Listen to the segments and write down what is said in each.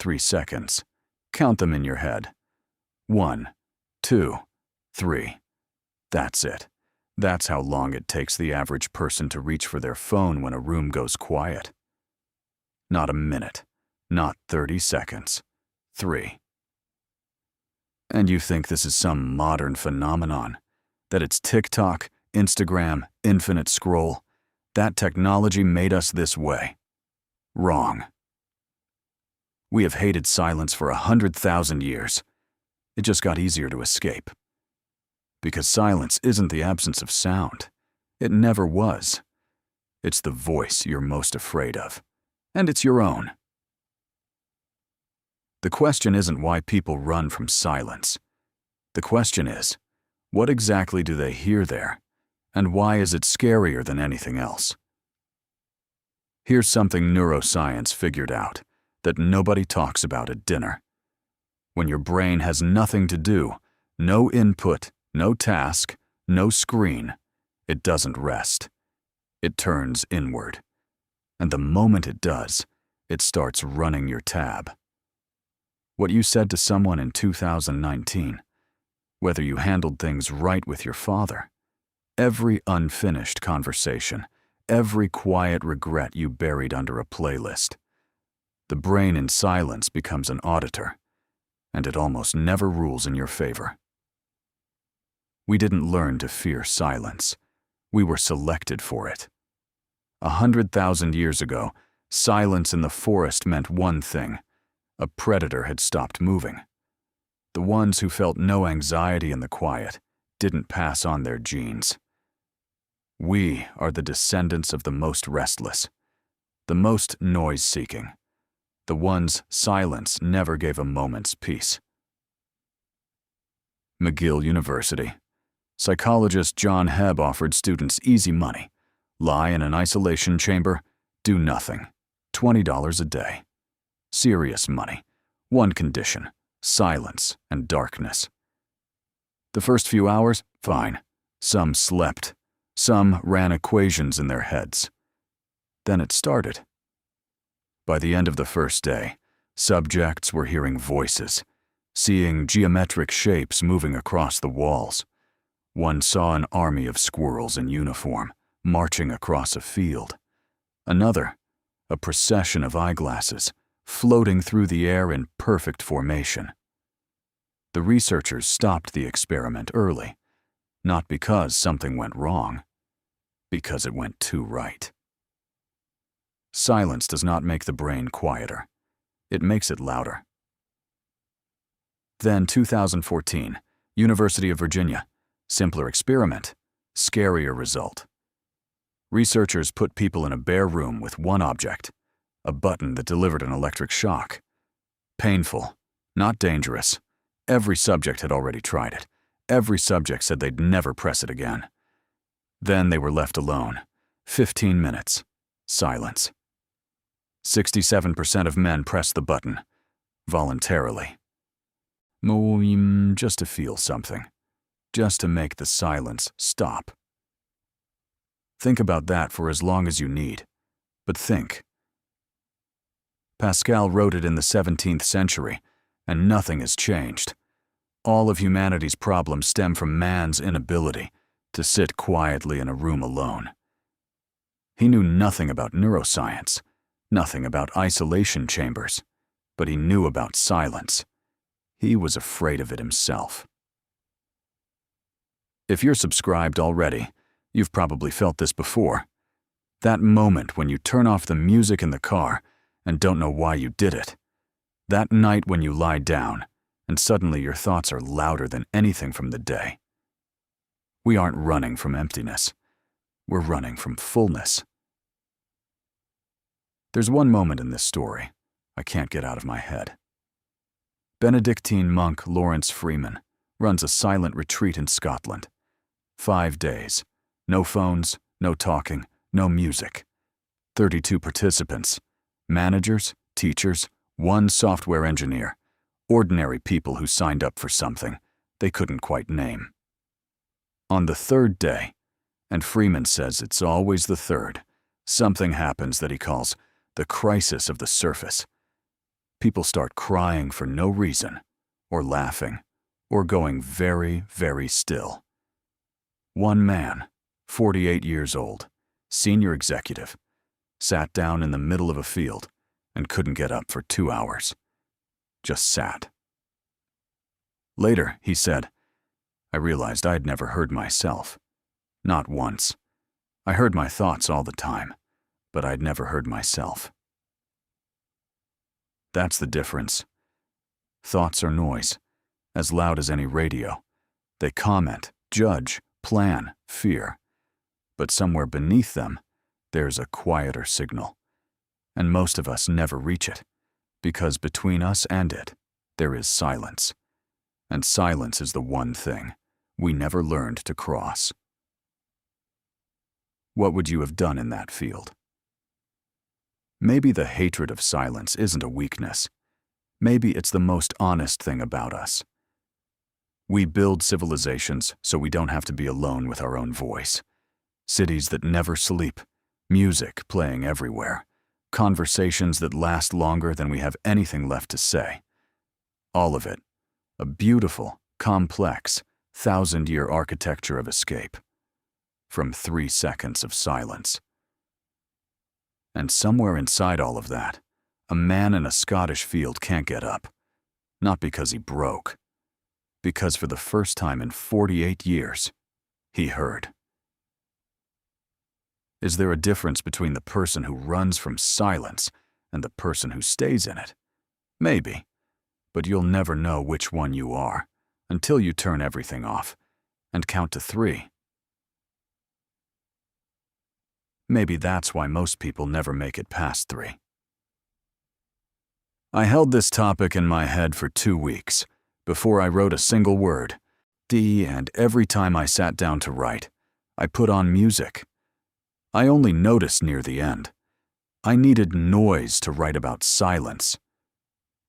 3 seconds. Count them in your head. 1, 2, 3. That's it. That's how long it takes the average person to reach for their phone when a room goes quiet. Not a minute. Not 30 seconds. 3. And you think this is some modern phenomenon? That it's TikTok, Instagram, infinite scroll? That technology made us this way? Wrong. We have hated silence for 100,000 years. It just got easier to escape. Because silence isn't the absence of sound. It never was. It's the voice you're most afraid of. And it's your own. The question isn't why people run from silence. The question is, what exactly do they hear there? And why is it scarier than anything else? Here's something neuroscience figured out that nobody talks about at dinner. When your brain has nothing to do, no input, no task, no screen, it doesn't rest. It turns inward. And the moment it does, it starts running your tab. What you said to someone in 2019, whether you handled things right with your father, every unfinished conversation, every quiet regret you buried under a playlist. The brain in silence becomes an auditor, and it almost never rules in your favor. We didn't learn to fear silence. We were selected for it. 100,000 years ago, silence in the forest meant one thing: a predator had stopped moving. The ones who felt no anxiety in the quiet didn't pass on their genes. We are the descendants of the most restless, the most noise-seeking, the ones silence never gave a moment's peace. McGill University. Psychologist John Hebb offered students easy money. Lie in an isolation chamber, do nothing. $20 a day. Serious money. One condition: silence and darkness. The first few hours, fine. Some slept. Some ran equations in their heads. Then it started. By the end of the first day, subjects were hearing voices, seeing geometric shapes moving across the walls. One saw an army of squirrels in uniform, marching across a field. Another, a procession of eyeglasses, floating through the air in perfect formation. The researchers stopped the experiment early, not because something went wrong, because it went too right. Silence does not make the brain quieter. It makes it louder. Then 2014, University of Virginia. Simpler experiment, scarier result. Researchers put people in a bare room with one object, a button that delivered an electric shock. Painful, not dangerous. Every subject had already tried it. Every subject said they'd never press it again. Then they were left alone. 15 minutes. Silence. 67% of men pressed the button, voluntarily. Just to feel something. Just to make the silence stop. Think about that for as long as you need, but think. Pascal wrote it in the 17th century, and nothing has changed. All of humanity's problems stem from man's inability to sit quietly in a room alone. He knew nothing about neuroscience, nothing about isolation chambers, but he knew about silence. He was afraid of it himself. If you're subscribed already, you've probably felt this before. That moment when you turn off the music in the car and don't know why you did it. That night when you lie down and suddenly your thoughts are louder than anything from the day. We aren't running from emptiness. We're running from fullness. There's one moment in this story I can't get out of my head. Benedictine monk Lawrence Freeman runs a silent retreat in Scotland. 5 days. No phones, no talking, no music. 32 participants. Managers, teachers, one software engineer. Ordinary people who signed up for something they couldn't quite name. On the 3rd day, and Freeman says it's always the 3rd, something happens that he calls the crisis of the surface. People start crying for no reason, or laughing, or going very, very still. One man, 48 years old, senior executive, sat down in the middle of a field and couldn't get up for 2 hours. Just sat. Later, he said, I realized I'd never heard myself. Not once. I heard my thoughts all the time, but I'd never heard myself. That's the difference. Thoughts are noise, as loud as any radio. They comment, judge, plan, fear. But somewhere beneath them, there's a quieter signal. And most of us never reach it, because between us and it, there is silence. And silence is the one thing we never learned to cross. What would you have done in that field? Maybe the hatred of silence isn't a weakness. Maybe it's the most honest thing about us. We build civilizations so we don't have to be alone with our own voice. Cities that never sleep, music playing everywhere, conversations that last longer than we have anything left to say. All of it, a beautiful, complex, 1,000-year architecture of escape from 3 seconds of silence. And somewhere inside all of that, a man in a Scottish field can't get up. Not because he broke. Because for the first time in 48 years, he heard. Is there a difference between the person who runs from silence and the person who stays in it? Maybe. But you'll never know which one you are until you turn everything off and count to 3. Maybe that's why most people never make it past 3. I held this topic in my head for 2 weeks before I wrote a single word, D, and every time I sat down to write, I put on music. I only noticed near the end. I needed noise to write about silence.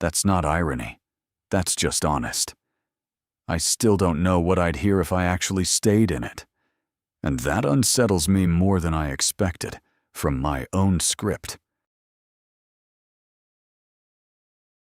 That's not irony. That's just honest. I still don't know what I'd hear if I actually stayed in it. And that unsettles me more than I expected from my own script.